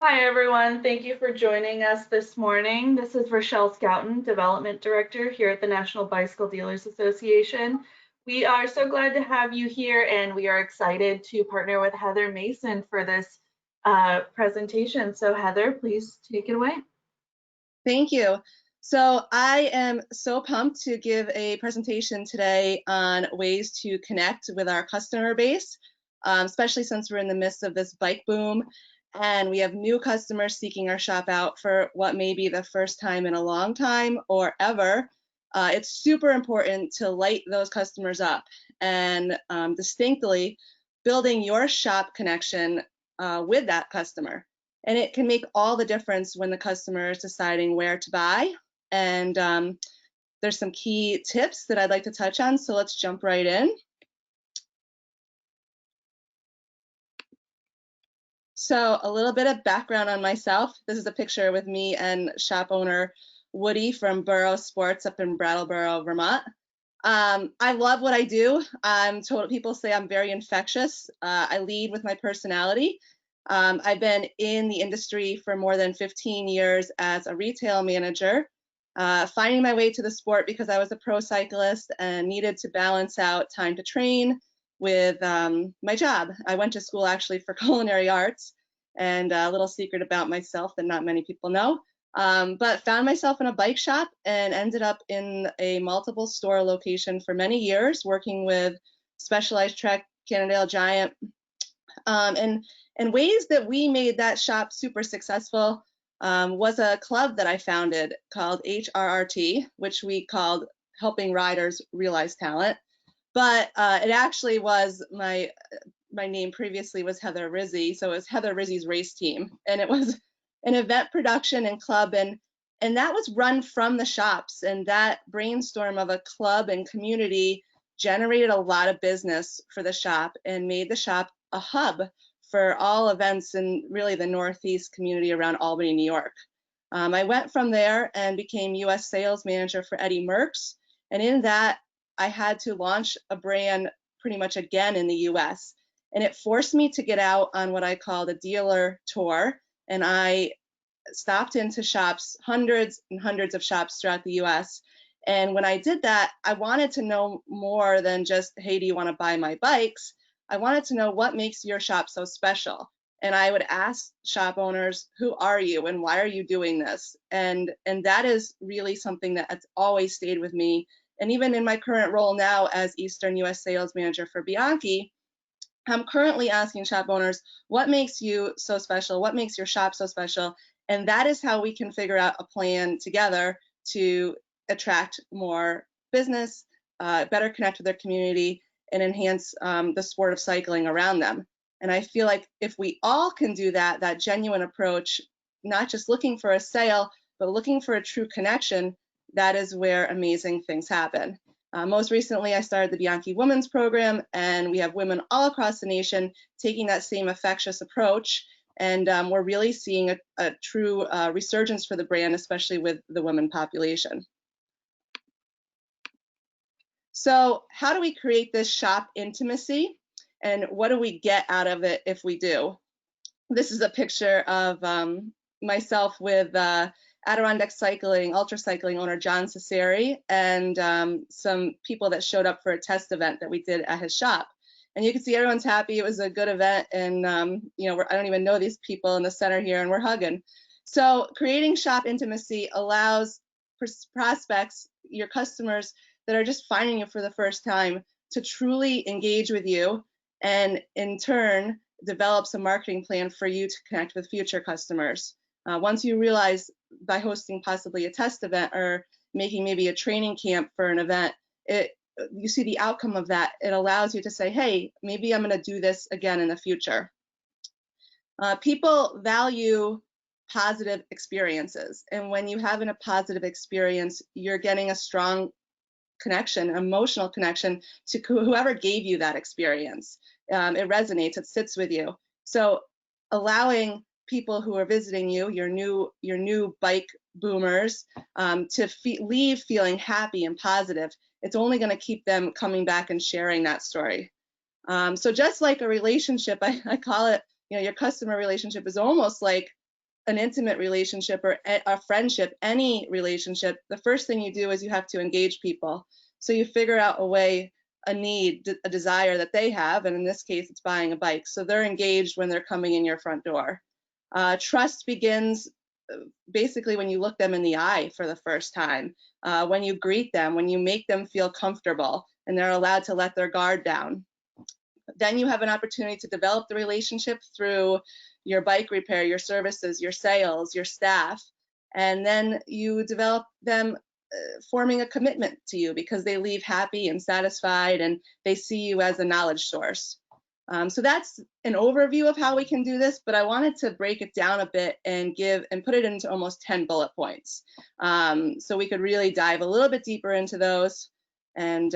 Hi, everyone. Thank you for joining us this morning. This is Rochelle Scouten, Development Director here at the National Bicycle Dealers Association. We are so glad to have you here, and we are excited to partner with Heather Mason for this presentation. So Heather, please take it away. Thank you. So I am so pumped to give a presentation today on ways to connect with our customer base, especially since we're in the midst of this bike boom and we have new customers seeking our shop out for what may be the first time in a long time or ever. It's super important to light those customers up and distinctly building your shop connection with that customer. And it can make all the difference when the customer is deciding where to buy. And there's some key tips that I'd like to touch on, so let's jump right in. So a little bit of background on myself. This is a picture with me and shop owner Woody from Borough Sports up in Brattleboro, Vermont. I love what I do. People say I'm very infectious. I lead with my personality. I've been in the industry for more than 15 years as a retail manager, finding my way to the sport because I was a pro cyclist and needed to balance out time to train with my job. I went to school actually for culinary arts, and a little secret about myself that not many people know. But found myself in a bike shop and ended up in a multiple store location for many years, working with Specialized Trek, Cannondale Giant, and ways that we made that shop super successful was a club that I founded called HRRT, which we called Helping Riders Realize Talent. But it actually was my name previously was Heather Rizzi, so it was Heather Rizzi's race team, and it was an event production and club, and that was run from the shops, and that brainstorm of a club and community generated a lot of business for the shop and made the shop a hub for all events in really the Northeast community around Albany, New York. I went from there and became U.S. sales manager for Eddie Merckx, and in that I had to launch a brand pretty much again in the US. And it forced me to get out on what I called a dealer tour. And I stopped into shops, hundreds and hundreds of shops throughout the US. And when I did that, I wanted to know more than just, hey, do you want to buy my bikes? I wanted to know what makes your shop so special. And I would ask shop owners, who are you and why are you doing this? And that is really something that has always stayed with me. And even in my current role now as Eastern US Sales Manager for Bianchi, I'm currently asking shop owners, what makes you so special? What makes your shop so special? And that is how we can figure out a plan together to attract more business, better connect with their community, and enhance the sport of cycling around them. And I feel like if we all can do that, that genuine approach, not just looking for a sale, but looking for a true connection, that is where amazing things happen. Most recently, I started the Bianchi Women's Program, and we have women all across the nation taking that same infectious approach. And we're really seeing a true resurgence for the brand, especially with the women population. So how do we create this shop intimacy? And what do we get out of it if we do? This is a picture of myself with Adirondack Cycling, ultra cycling owner John Cesari, and some people that showed up for a test event that we did at his shop. And you can see everyone's happy. It was a good event, and you know, I don't even know these people in the center here, and we're hugging. So creating shop intimacy allows prospects, your customers that are just finding you for the first time, to truly engage with you, and in turn develops a marketing plan for you to connect with future customers. Once you realize by hosting possibly a test event or making maybe a training camp for an event, you see the outcome of that. It allows you to say, hey, maybe I'm going to do this again in the future. People value positive experiences, and when you have a positive experience, you're getting a strong connection, emotional connection to whoever gave you that experience. It resonates, it sits with you. So allowing people who are visiting you, your new bike boomers, to leave feeling happy and positive, it's only going to keep them coming back and sharing that story. So just like a relationship, I call it, you know, your customer relationship is almost like an intimate relationship or a friendship, any relationship, the first thing you do is you have to engage people. So you figure out a way, a need, a desire that they have, and in this case, it's buying a bike. So they're engaged when they're coming in your front door. Trust begins basically when you look them in the eye for the first time, when you greet them, when you make them feel comfortable and they're allowed to let their guard down. Then you have an opportunity to develop the relationship through your bike repair, your services, your sales, your staff, and then you develop them forming a commitment to you because they leave happy and satisfied and they see you as a knowledge source. So that's an overview of how we can do this, but I wanted to break it down a bit and put it into almost 10 bullet points. So we could really dive a little bit deeper into those. And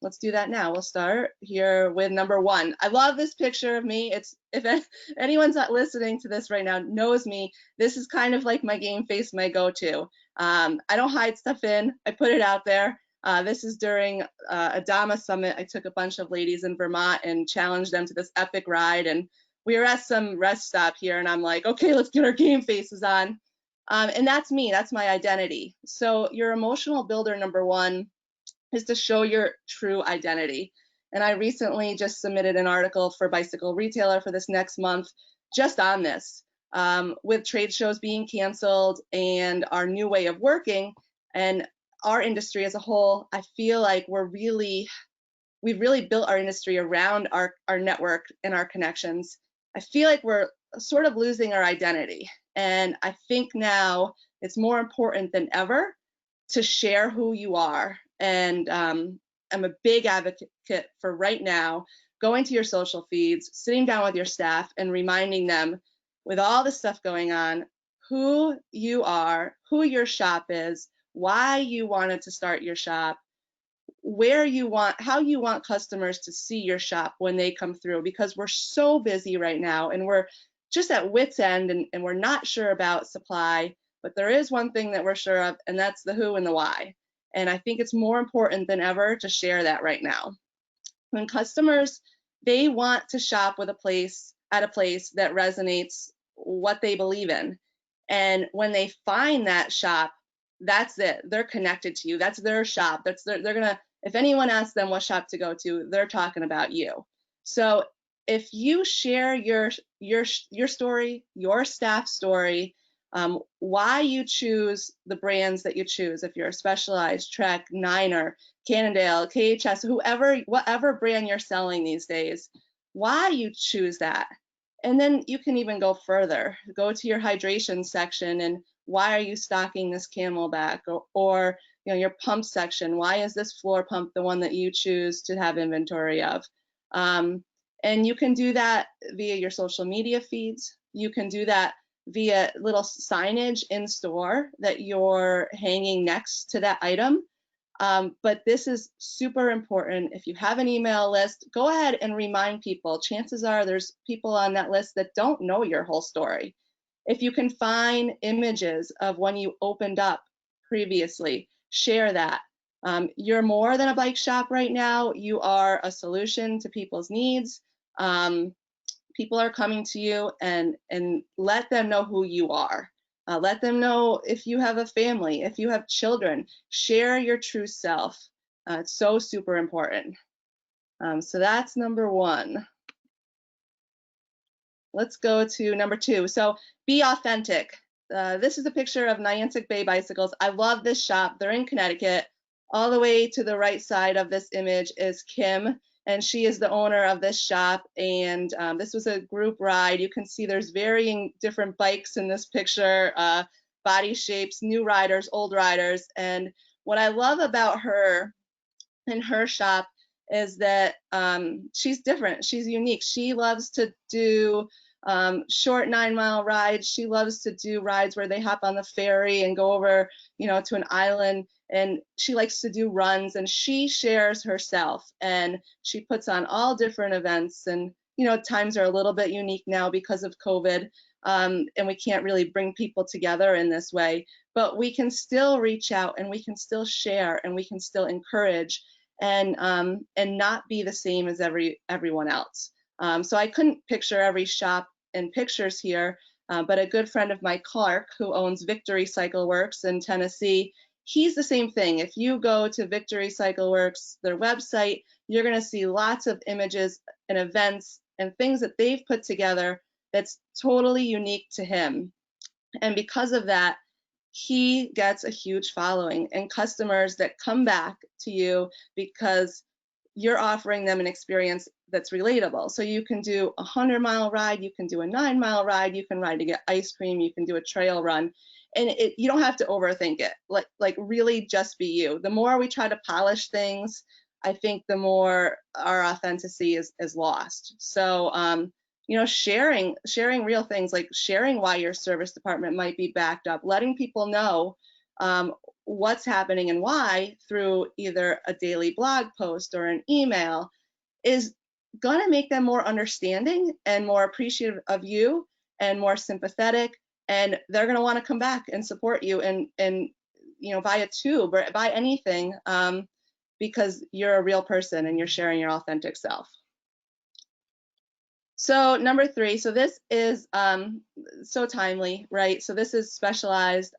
let's do that now. We'll start here with number 1. I love this picture of me. If anyone's not listening to this right now knows me, this is kind of like my game face, my go-to. I don't hide stuff in. I put it out there. This is during a DAMA summit. I took a bunch of ladies in Vermont and challenged them to this epic ride. And we were at some rest stop here, and I'm like, okay, let's get our game faces on. And that's me. That's my identity. So your emotional builder number 1 is to show your true identity. And I recently just submitted an article for Bicycle Retailer for this next month just on this. With trade shows being canceled and our new way of working and our industry as a whole, I feel like we've really built our industry around our network and our connections. I feel like we're sort of losing our identity. And I think now it's more important than ever to share who you are. And I'm a big advocate for right now going to your social feeds, sitting down with your staff and reminding them with all the stuff going on, who you are, who your shop is, why you wanted to start your shop, how you want customers to see your shop when they come through, because we're so busy right now and we're just at wit's end and we're not sure about supply, but there is one thing that we're sure of, and that's the who and the why. And I think it's more important than ever to share that right now. When customers, they want to shop at a place that resonates what they believe in. And when they find that shop, that's it. They're connected to you. That's their shop. They're gonna, if anyone asks them what shop to go to, they're talking about you. So if you share your story, your staff story, why you choose the brands that you choose, if you're a Specialized, Trek, Niner, Cannondale, KHS, whatever brand you're selling these days, why you choose that. And then you can even go further. Go to your hydration section and why are you stocking this Camelback? Or your pump section, why is this floor pump the one that you choose to have inventory of? And you can do that via your social media feeds. You can do that via little signage in store that you're hanging next to that item. But this is super important. If you have an email list, go ahead and remind people. Chances are there's people on that list that don't know your whole story. If you can find images of when you opened up previously, share that. You're more than a bike shop right now. You are a solution to people's needs. People are coming to you, and let them know who you are. Let them know if you have a family, if you have children, share your true self. It's so super important. So that's number 1. Let's go to number 2. So be authentic. This is a picture of Niantic Bay Bicycles. I love this shop. They're in Connecticut. All the way to the right side of this image is Kim, and she is the owner of this shop. And this was a group ride. You can see there's varying different bikes in this picture, body shapes, new riders, old riders. And what I love about her and her shop is that she's different. She's unique. She loves to do short 9-mile rides. She loves to do rides where they hop on the ferry and go over, to an island. And she likes to do runs, and she shares herself, and she puts on all different events. And times are a little bit unique now because of COVID, and we can't really bring people together in this way, but we can still reach out and we can still share and we can still encourage and not be the same as everyone else. So I couldn't picture every shop in pictures here, But a good friend of mine, Clark, who owns Victory Cycle Works in Tennessee, he's the same thing. If you go to Victory Cycle Works, their website, you're going to see lots of images and events and things that they've put together that's totally unique to him. And because of that, he gets a huge following and customers that come back to you because you're offering them an experience that's relatable. So you can do a 100-mile ride, you can do a 9-mile ride, you can ride to get ice cream, you can do a trail run, and you don't have to overthink it. Like really just be you. The more we try to polish things, I think the more our authenticity is lost. So you know, sharing real things, like sharing why your service department might be backed up, letting people know what's happening and why through either a daily blog post or an email is going to make them more understanding and more appreciative of you and more sympathetic, and they're going to want to come back and support you and you know, buy a tube or buy anything because you're a real person and you're sharing your authentic self. So number 3, so this is so timely, right? So this is specialized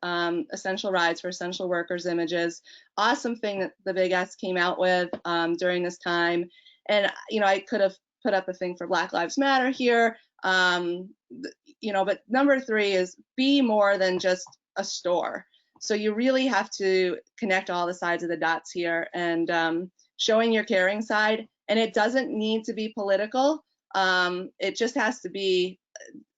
essential rides for essential workers images. Awesome thing that the Big S came out with during this time. And, you know, I could have put up a thing for Black Lives Matter here, you know, but number 3 is be more than just a store. So you really have to connect all the sides of the dots here and showing your caring side. And it doesn't need to be political. It just has to be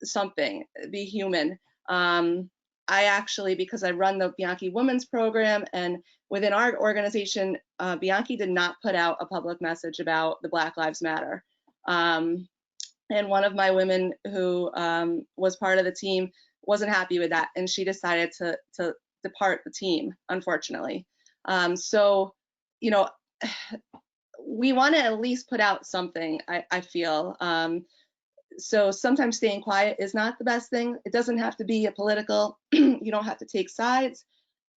something, be human. I actually, because I run the Bianchi Women's Program, and within our organization, Bianchi did not put out a public message about the Black Lives Matter. And one of my women who was part of the team wasn't happy with that, and she decided to depart the team, unfortunately. So, you know, we want to at least put out something, I feel. So sometimes staying quiet is not the best thing. It doesn't have to be a political, you don't have to take sides,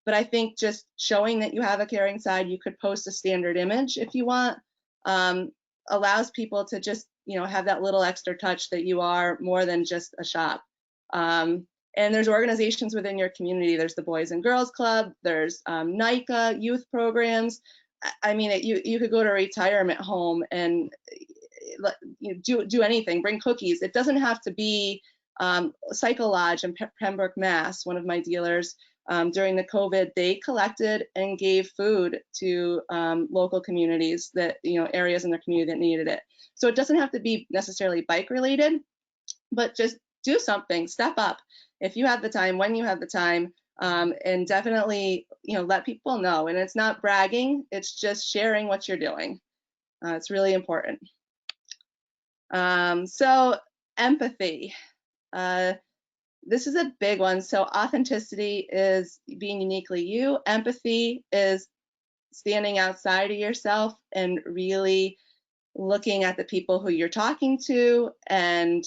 but I think just showing that you have a caring side, you could post a standard image if you want, allows people to just, you know, have that little extra touch that you are more than just a shop. And there's organizations within your community. There's the Boys and Girls Club, there's NICA youth programs. I mean, you could go to a retirement home and you know, do anything, bring cookies. It doesn't have to be Cycle Lodge in Pembroke, Mass. One of my dealers during the COVID, they collected and gave food to local communities that, you know, areas in their community that needed it. So it doesn't have to be necessarily bike related, but just do something, step up if you have the time, when you have the time, and definitely, you know, let people know. And it's not bragging, it's just sharing what you're doing. It's really important. So empathy. This is a big one. So authenticity is being uniquely you. Empathy is standing outside of yourself and really looking at the people who you're talking to and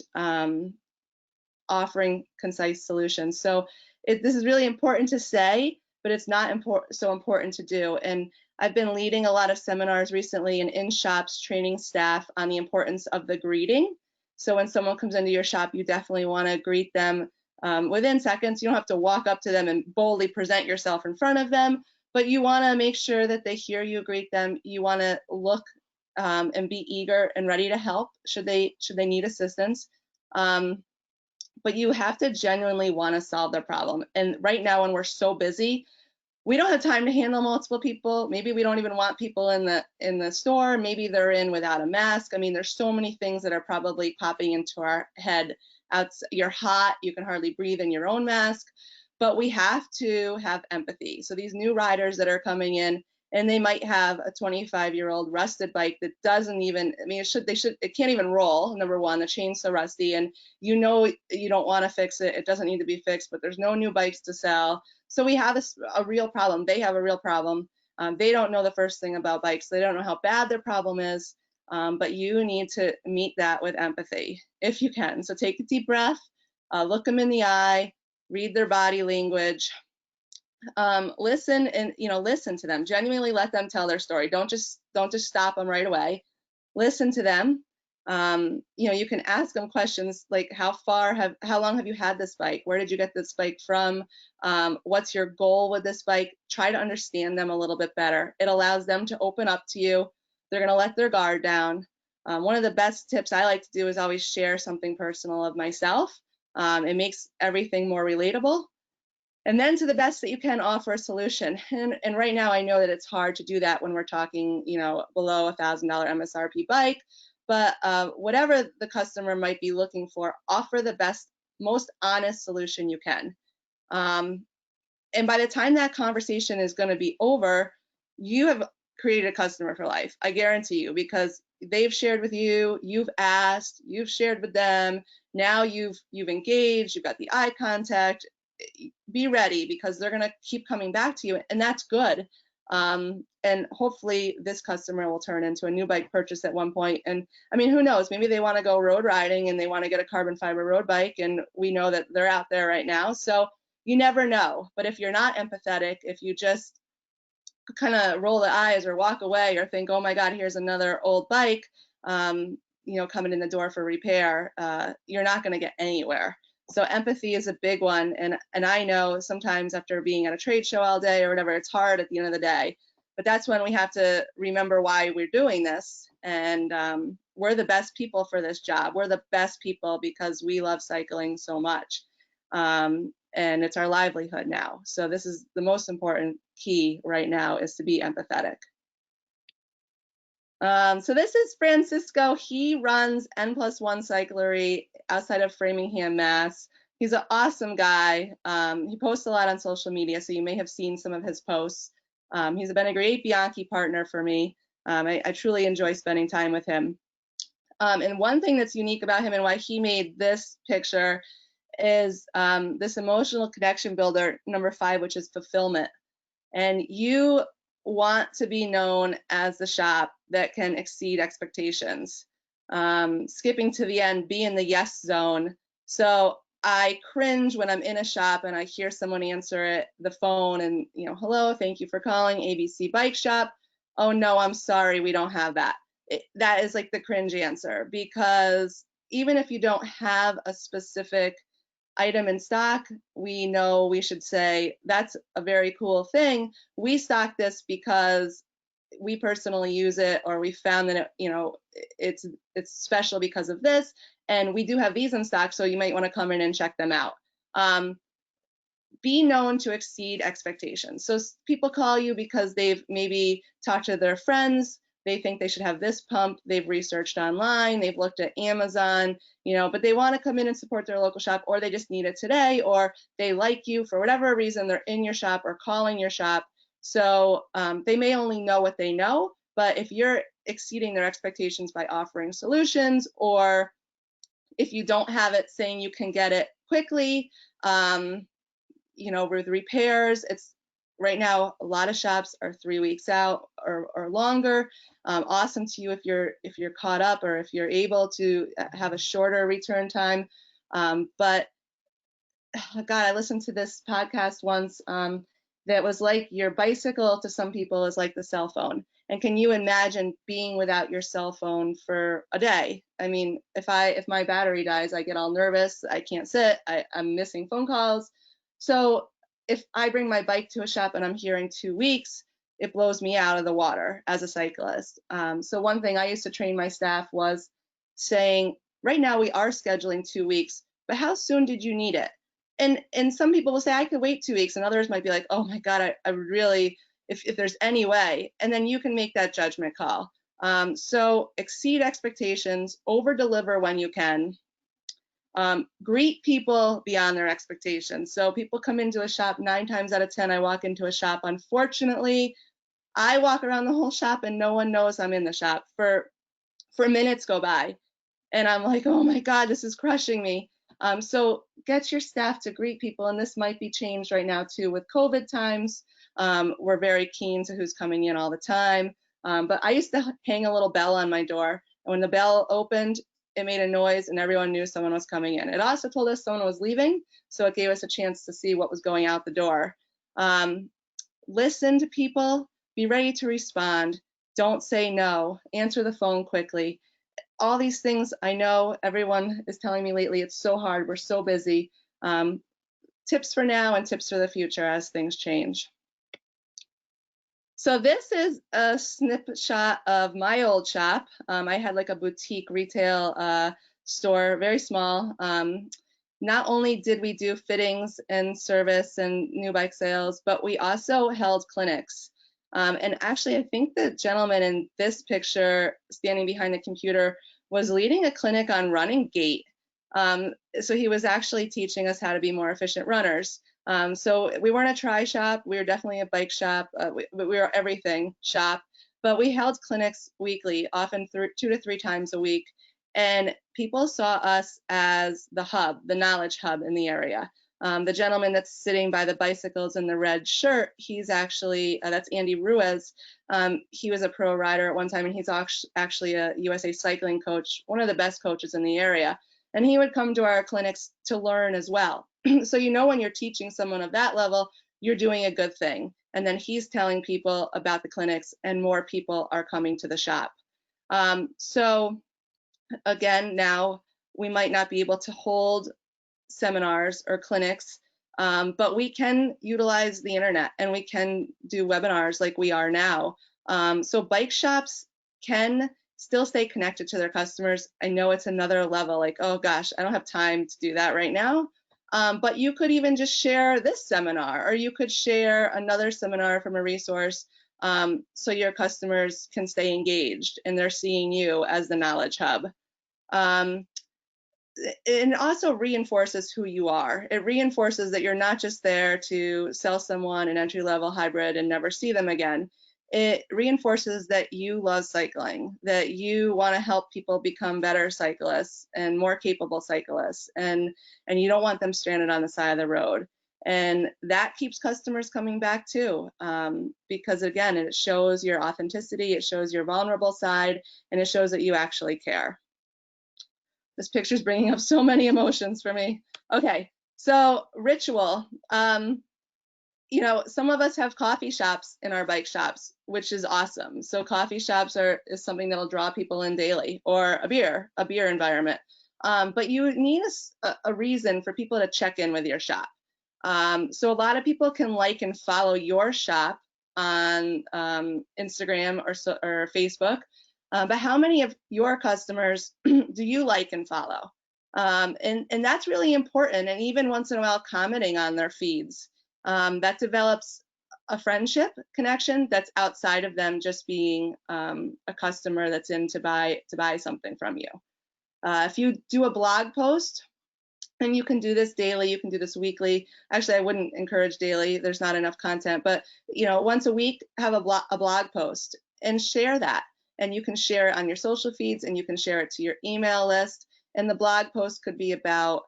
offering concise solutions. So this is really important to say, but it's not so important to do. And I've been leading a lot of seminars recently and in shops training staff on the importance of the greeting. So when someone comes into your shop, you definitely want to greet them within seconds. You don't have to walk up to them and boldly present yourself in front of them, but you want to make sure that they hear you greet them. You want to look and be eager and ready to help should they need assistance. But you have to genuinely want to solve their problem. And right now, when we're so busy, we don't have time to handle multiple people. Maybe we don't even want people in the store. Maybe they're in without a mask. I mean, there's so many things that are probably popping into our head. You're hot, you can hardly breathe in your own mask, but we have to have empathy. So these new riders that are coming in, and they might have a 25-year-old rusted bike that doesn't even, I mean, it can't even roll, number one, the chain's so rusty, and you know you don't want to fix it, it doesn't need to be fixed, but there's no new bikes to sell. So we have a real problem. They have a real problem. They don't know the first thing about bikes. They don't know how bad their problem is, but you need to meet that with empathy if you can. So take a deep breath, look them in the eye, read their body language, listen, and listen to them. Genuinely let them tell their story. Don't just stop them right away. Listen to them, You can ask them questions like how long have you had this bike? Where did you get this bike from? What's your goal with this bike? Try to understand them a little bit better. It allows them to open up to you. They're going to let their guard down. One of the best tips I like to do is always share something personal of myself. It makes everything more relatable. And then to the best that you can offer a solution. And right now I know that it's hard to do that when we're talking, below $1,000 MSRP bike. But whatever the customer might be looking for, offer the best, most honest solution you can. And by the time that conversation is going to be over, you have created a customer for life. I guarantee you, because they've shared with you, you've asked, you've shared with them. Now you've engaged, you've got the eye contact. Be ready, because they're going to keep coming back to you, and that's good. And hopefully this customer will turn into a new bike purchase at one point. And I mean, who knows, maybe they want to go road riding and they want to get a carbon fiber road bike, and we know that they're out there right now. So you never know. But if you're not empathetic, if you just kind of roll the eyes or walk away or think, oh my God, here's another old bike, coming in the door for repair, you're not going to get anywhere. So empathy is a big one. And I know sometimes after being at a trade show all day or whatever, it's hard at the end of the day. But that's when we have to remember why we're doing this. And we're the best people for this job. We're the best people because we love cycling so much. And it's our livelihood now. So this is the most important key right now, is to be empathetic. So this is Francisco. He runs N+1 Cyclery outside of Framingham, Mass. He's an awesome guy. He posts a lot on social media, so you may have seen some of his posts. He's been a great Bianchi partner for me. I truly enjoy spending time with him. And one thing that's unique about him and why he made this picture is this emotional connection builder, number 5, which is fulfillment. And you want to be known as the shop that can exceed expectations. Skipping to the end, be in the yes zone. So I cringe when I'm in a shop and I hear someone answer the phone and, hello, thank you for calling ABC Bike Shop. Oh no, I'm sorry, we don't have that. That is like the cringe answer, because even if you don't have a specific item in stock, we know we should say, that's a very cool thing. We stock this because we personally use it, or we found that it's special because of this, and we do have these in stock, so you might want to come in and check them out. Be known to exceed expectations. So people call you because they've maybe talked to their friends, they think they should have this pump, they've researched online, they've looked at Amazon, but they want to come in and support their local shop, or they just need it today, or they like you for whatever reason, they're in your shop or calling your shop. So they may only know what they know, but if you're exceeding their expectations by offering solutions, or if you don't have it, saying you can get it quickly, with repairs, it's right now a lot of shops are 3 weeks out or longer. Awesome to you if you're caught up, or if you're able to have a shorter return time. But God, I listened to this podcast once that was like, your bicycle to some people is like the cell phone. And can you imagine being without your cell phone for a day? I mean, if my battery dies, I get all nervous. I can't sit. I'm missing phone calls. So if I bring my bike to a shop and I'm here in 2 weeks, it blows me out of the water as a cyclist. So one thing I used to train my staff was saying, right now we are scheduling 2 weeks, but how soon did you need it? And some people will say, I could wait 2 weeks, and others might be like, oh my God, I really, if there's any way, and then you can make that judgment call. So exceed expectations, over deliver when you can. Greet people beyond their expectations. So people come into a shop, 9 times out of 10, I walk into a shop. Unfortunately, I walk around the whole shop and no one knows I'm in the shop for minutes go by. And I'm like, oh my God, this is crushing me. So get your staff to greet people, and this might be changed right now too with COVID times. We're very keen to who's coming in all the time. But I used to hang a little bell on my door, and when the bell opened, it made a noise and everyone knew someone was coming in. It also told us someone was leaving, so it gave us a chance to see what was going out the door. Listen to people, be ready to respond. Don't say no, answer the phone quickly. all these things. I know everyone is telling me lately it's so hard, we're so busy. Tips for now and tips for the future as things change. So this is a snapshot of my old shop. I had like a boutique retail store, very small. Not only did we do fittings and service and new bike sales, but we also held clinics. And actually, I think the gentleman in this picture standing behind the computer was leading a clinic on running gait. So he was actually teaching us how to be more efficient runners. So we weren't a tri shop, we were definitely a bike shop, we were everything shop, but we held clinics weekly, often 2 to 3 times a week. And people saw us as the hub, the knowledge hub in the area. The gentleman that's sitting by the bicycles in the red shirt, he's actually, that's Andy Ruiz. He was a pro rider at one time, and he's actually a USA cycling coach, one of the best coaches in the area. And he would come to our clinics to learn as well. So you know when you're teaching someone of that level, you're doing a good thing. And then he's telling people about the clinics, and more people are coming to the shop. So again, now we might not be able to hold seminars or clinics, but we can utilize the internet and we can do webinars like we are now. So bike shops can still stay connected to their customers. I know it's another level, like, oh gosh, I don't have time to do that right now. But you could even just share this seminar, or you could share another seminar from a resource, so your customers can stay engaged and they're seeing you as the knowledge hub. It also reinforces who you are. It reinforces that you're not just there to sell someone an entry-level hybrid and never see them again. It reinforces that you love cycling, that you want to help people become better cyclists and more capable cyclists, and you don't want them stranded on the side of the road. And that keeps customers coming back too, because again, it shows your authenticity, it shows your vulnerable side, and it shows that you actually care. This picture's bringing up so many emotions for me. Okay, so ritual. You know, some of us have coffee shops in our bike shops, which is awesome. So coffee shops is something that'll draw people in daily, or a beer environment. But you need a reason for people to check in with your shop. So a lot of people can like and follow your shop on Instagram or Facebook. But how many of your customers do you like and follow? And that's really important. And even once in a while, commenting on their feeds. That develops a friendship connection that's outside of them just being a customer that's in to buy something from you. If you do a blog post, and you can do this daily, you can do this weekly. Actually, I wouldn't encourage daily. There's not enough content. But you know, once a week, have a blog post and share that. And you can share it on your social feeds, and you can share it to your email list. And the blog post could be about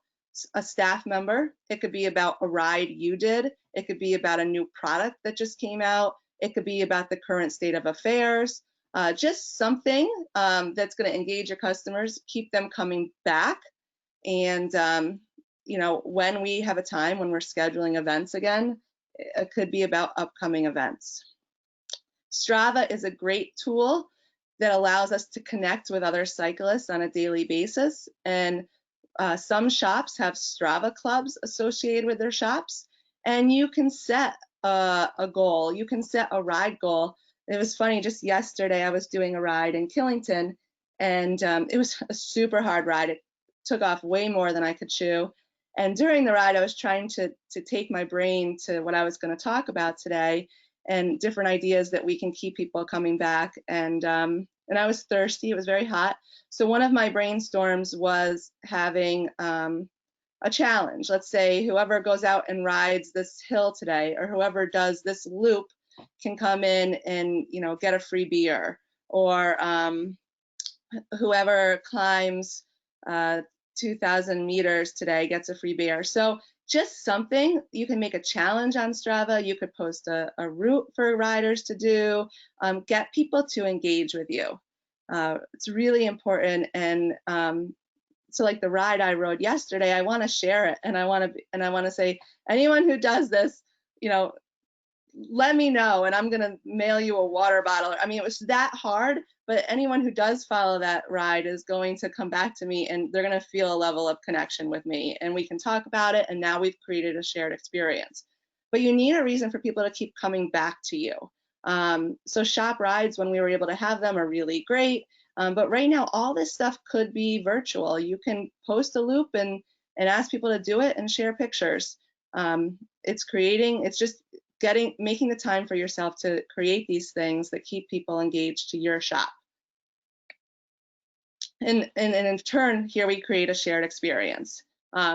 a staff member. It could be about a ride you did. It could be about a new product that just came out. It could be about the current state of affairs. Just something that's going to engage your customers, keep them coming back. And you know, when we have a time when we're scheduling events again, it could be about upcoming events. Strava is a great tool that allows us to connect with other cyclists on a daily basis. And some shops have Strava clubs associated with their shops, and you can set a goal. You can set a ride goal. It was funny, just yesterday I was doing a ride in Killington, and it was a super hard ride. It took off way more than I could chew. And during the ride, I was trying to take my brain to what I was going to talk about today, and different ideas that we can keep people coming back. And I was thirsty. It was very hot. So one of my brainstorms was having a challenge. Let's say whoever goes out and rides this hill today, or whoever does this loop, can come in and, you know, get a free beer, or whoever climbs 2,000 meters today gets a free beer. So just something. You can make a challenge on Strava. You could post a route for riders to do. Get people to engage with you. It's really important. And so like the ride I rode yesterday, I want to share it, and I want to say, anyone who does this, you know, let me know, and I'm gonna mail you a water bottle. I mean, it was that hard, but anyone who does follow that ride is going to come back to me, and they're going to feel a level of connection with me, and we can talk about it, and now we've created a shared experience. But you need a reason for people to keep coming back to you. So shop rides, when we were able to have them, are really great. But right now, all this stuff could be virtual. You can post a loop and ask people to do it and share pictures. It's just making the time for yourself to create these things that keep people engaged to your shop. And in turn, here we create a shared experience.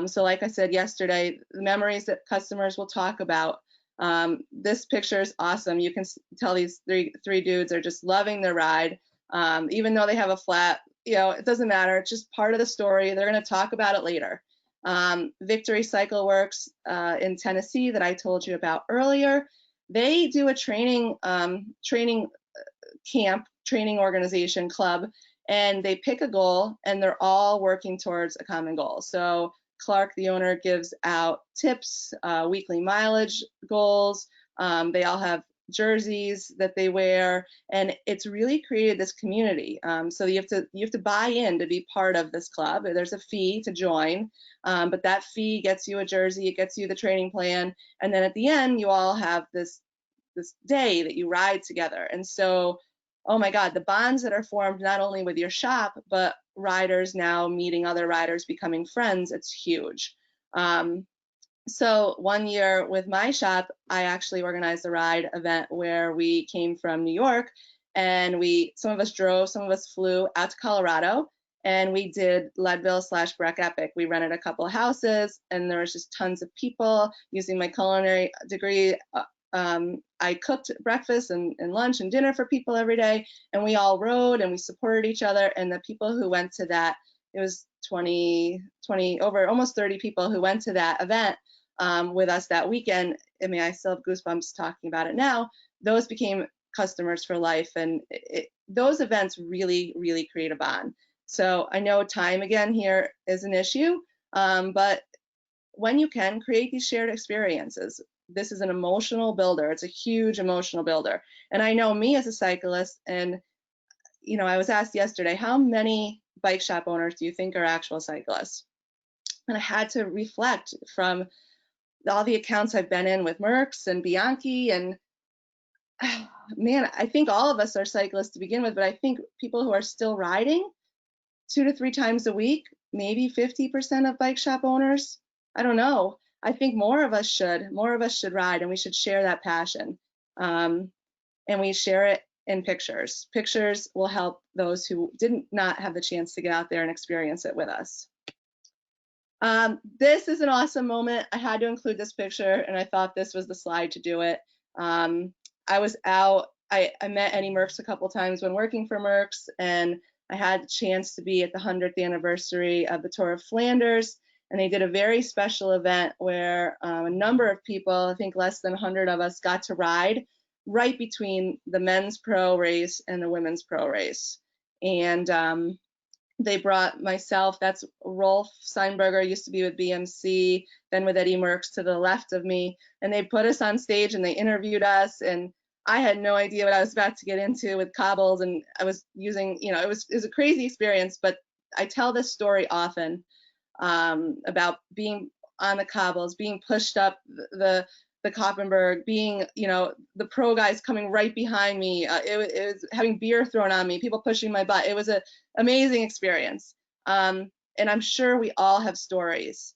So like I said yesterday, the memories that customers will talk about. This picture is awesome. You can tell these three dudes are just loving their ride. Even though they have a flat, it doesn't matter. It's just part of the story. They're going to talk about it later. Victory Cycle Works in Tennessee that I told you about earlier, they do a training camp, training organization club, and they pick a goal, and they're all working towards a common goal. So Clark, the owner, gives out tips, weekly mileage goals. They all have jerseys that they wear, and it's really created this community. So you have to buy in to be part of this club. There's a fee to join, but that fee gets you a jersey, it gets you the training plan, and then at the end you all have this day that you ride together. And so, oh my God, the bonds that are formed not only with your shop, but riders now meeting other riders, becoming friends, it's huge. So one year with my shop, I actually organized a ride event where we came from New York, and some of us drove, some of us flew out to Colorado, and we did Leadville/Breck Epic. We rented a couple of houses, and there was just tons of people. Using my culinary degree, I cooked breakfast and lunch and dinner for people every day, and we all rode and we supported each other. And the people who went to that, it was 20 over almost 30 people who went to that event with us that weekend. I mean, I still have goosebumps talking about it now. Those became customers for life, and those events really, really create a bond. So I know time again here is an issue, but when you can, create these shared experiences. This is an emotional builder. It's a huge emotional builder. And I know me as a cyclist, and I was asked yesterday, how many bike shop owners do you think are actual cyclists? And I had to reflect from all the accounts I've been in with Merckx and Bianchi, and man, I think all of us are cyclists to begin with, but I think people who are still riding 2 to 3 times a week, maybe 50% of bike shop owners, I don't know. I think more of us should ride, and we should share that passion. And we share it in pictures. Pictures will help those who did not have the chance to get out there and experience it with us. This is an awesome moment. I had to include this picture, and I thought this was the slide to do it. I was out, I met Eddie Merckx a couple times when working for Merckx, and I had the chance to be at the 100th anniversary of the Tour of Flanders, and they did a very special event where a number of people, I think less than 100 of us, got to ride right between the men's pro race and the women's pro race. And they brought myself, that's Rolf Seinberger, used to be with BMC, then with Eddie Merckx to the left of me, and they put us on stage and they interviewed us, and I had no idea what I was about to get into with cobbles, and I was using, it was a crazy experience, but I tell this story often about being on the cobbles, being pushed up the Koppenberg, being, the pro guys coming right behind me. It was having beer thrown on me, people pushing my butt. It was an amazing experience. And I'm sure we all have stories.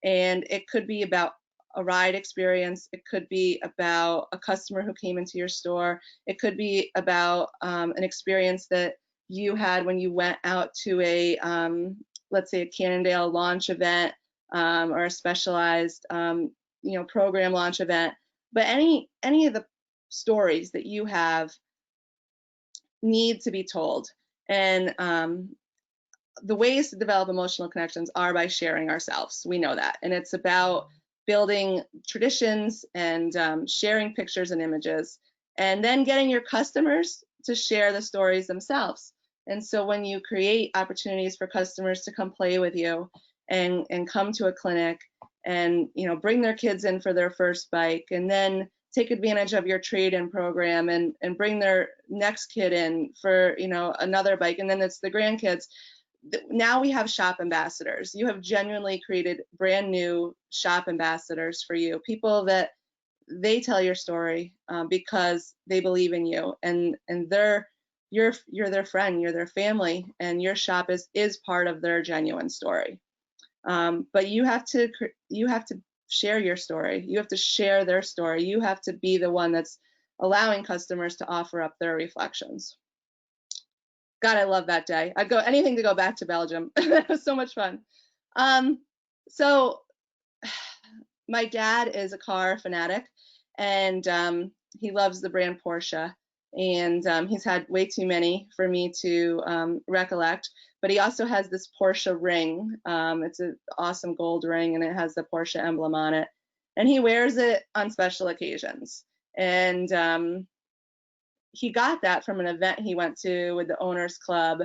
And it could be about a ride experience. It could be about a customer who came into your store. It could be about an experience that you had when you went out to a, let's say, a Cannondale launch event or a specialized program launch event. But any of the stories that you have need to be told. And the ways to develop emotional connections are by sharing ourselves. We know that. And it's about building traditions and sharing pictures and images, and then getting your customers to share the stories themselves. And so when you create opportunities for customers to come play with you and come to a clinic and bring their kids in for their first bike, and then take advantage of your trade-in program and bring their next kid in for, you know, another bike, and then it's the grandkids. Now we have shop ambassadors. You have genuinely created brand new shop ambassadors for you, people that they tell your story because they believe in you, and you're their friend, you're their family, and your shop is part of their genuine story. But you have to share your story. You have to share their story. You have to be the one that's allowing customers to offer up their reflections. God, I love that day. I'd go anything to go back to Belgium. It was so much fun. So my dad is a car fanatic, and he loves the brand Porsche, and he's had way too many for me to recollect. But he also has this Porsche ring. It's an awesome gold ring, and it has the Porsche emblem on it. And he wears it on special occasions. And he got that from an event he went to with the Owners Club,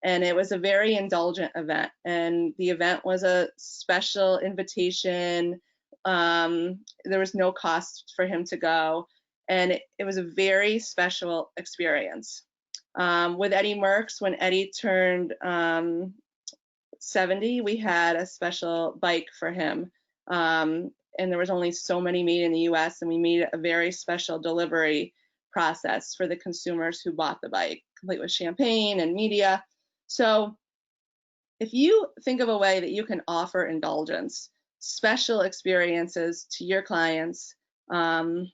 and it was a very indulgent event. And the event was a special invitation. There was no cost for him to go, and it was a very special experience. With Eddie Merckx, when Eddie turned 70, we had a special bike for him. And there was only so many made in the US, and we made a very special delivery process for the consumers who bought the bike, complete with champagne and media. So if you think of a way that you can offer indulgence, special experiences to your clients, and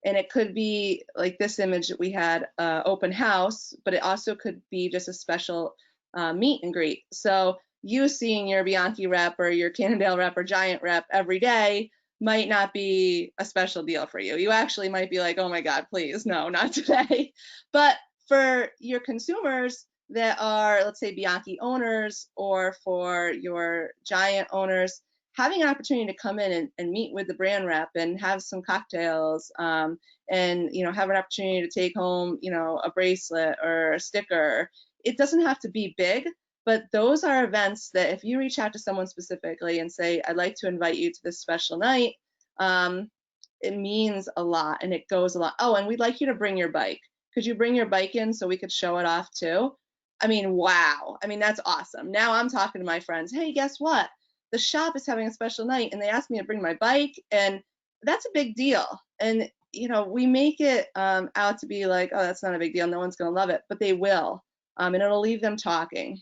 it could be like this image that we had, open house, but it also could be just a special meet and greet. So you seeing your Bianchi rep or your Cannondale rep or Giant rep every day might not be a special deal for you. You actually might be like, oh my God, please, no, not today. But for your consumers that are, let's say, Bianchi owners, or for your Giant owners, having an opportunity to come in and meet with the brand rep and have some cocktails, and you know, have an opportunity to take home, you know, a bracelet or a sticker. It doesn't have to be big, but those are events that if you reach out to someone specifically and say, I'd like to invite you to this special night, it means a lot and it goes a lot. Oh, and we'd like you to bring your bike. Could you bring your bike in so we could show it off too? I mean, wow. I mean, that's awesome. Now I'm talking to my friends, hey, guess what? The shop is having a special night and they asked me to bring my bike, and that's a big deal. And you know, we make it out to be like, oh, that's not a big deal, no one's going to love it, but they will, and it'll leave them talking.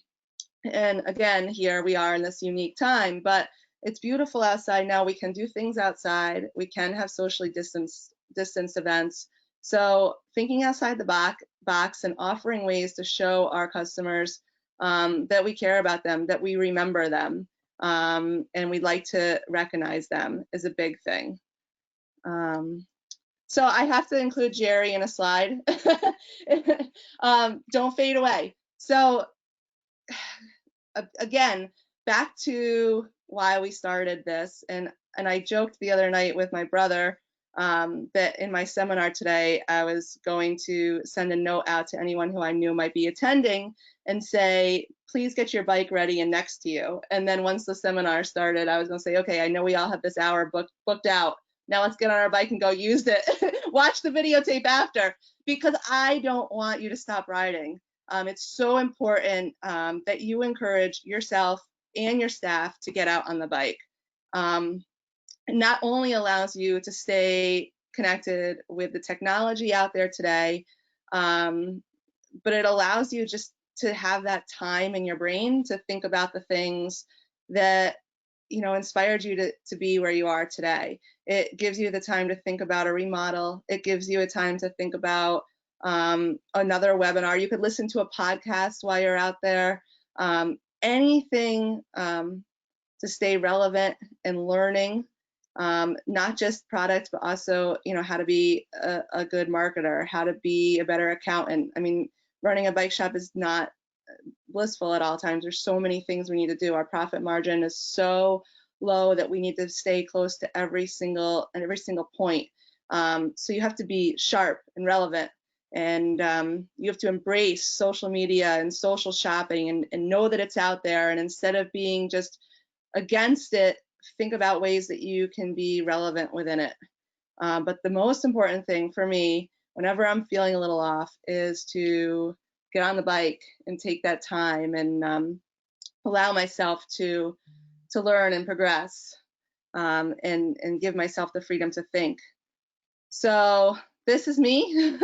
And again, here we are in this unique time, but it's beautiful outside now. We can do things outside. We can have socially distanced events. So thinking outside the box and offering ways to show our customers that we care about them, that we remember them, and we'd like to recognize them is a big thing. So I have to include Jerry in a slide. Don't fade away. So again, back to why we started this, and I joked the other night with my brother that in my seminar today, I was going to send a note out to anyone who I knew might be attending and say, please get your bike ready and next to you. And then once the seminar started, I was going to say, okay, I know we all have this hour booked out. Now let's get on our bike and go use it. Watch the videotape after, because I don't want you to stop riding. It's so important that you encourage yourself and your staff to get out on the bike. It not only allows you to stay connected with the technology out there today, but it allows you just to have that time in your brain to think about the things that, you know, inspired you to be where you are today. It gives you the time to think about a remodel. It gives you a time to think about another webinar. You could listen to a podcast while you're out there. Anything to stay relevant and learning, not just products, but also, you know, how to be a good marketer, how to be a better accountant. I mean, running a bike shop is not blissful at all times. There's so many things we need to do. Our profit margin is so low that we need to stay close to every single point. So you have to be sharp and relevant, and you have to embrace social media and social shopping and know that it's out there. And instead of being just against it, think about ways that you can be relevant within it. But the most important thing for me, whenever I'm feeling a little off, is to get on the bike and take that time and allow myself to learn and progress, and give myself the freedom to think. So this is me.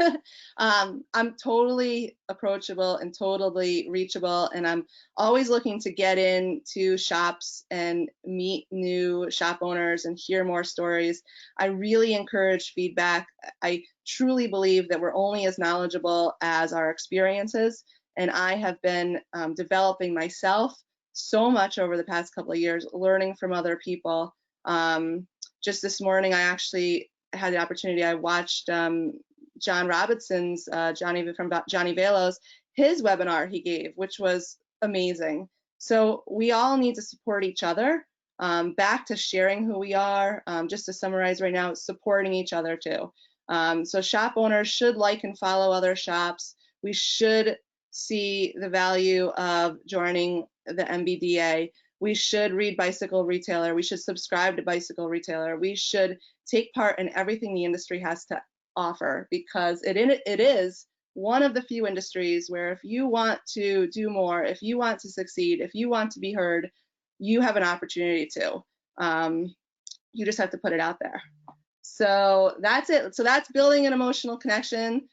I'm totally approachable and totally reachable, and I'm always looking to get into shops and meet new shop owners and hear more stories. I really encourage feedback. I truly believe that we're only as knowledgeable as our experiences, and I have been developing myself so much over the past couple of years, learning from other people. Just this morning, I actually had the opportunity. I watched John Robinson's Johnny from Johnny Velos, his webinar he gave, which was amazing. So we all need to support each other. Back to sharing who we are. Just to summarize right now, supporting each other too. So shop owners should like and follow other shops. We should see the value of joining the MBDA. We should read Bicycle Retailer. We should subscribe to Bicycle Retailer. We should take part in everything the industry has to offer, because it is one of the few industries where if you want to do more, if you want to succeed, if you want to be heard, you have an opportunity to. You just have to put it out there. So that's it. So that's building an emotional connection.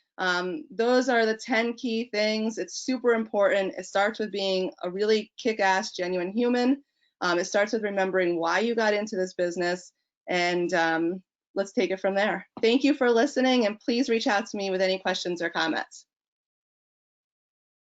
Those are the 10 key things. It's super important. It starts with being a really kick-ass, genuine human. It starts with remembering why you got into this business, and let's take it from there. Thank you for listening, and please reach out to me with any questions or comments.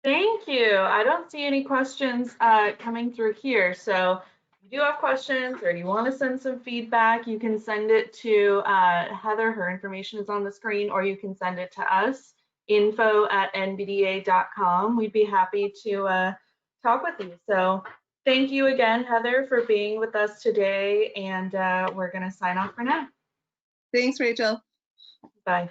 Thank you. I don't see any questions coming through here. So if you do have questions or you want to send some feedback, you can send it to Heather. Her information is on the screen, or you can send it to us, info@nbda.com. We'd be happy to talk with you. So thank you again, Heather, for being with us today. And we're going to sign off for now. Thanks, Rachel. Bye.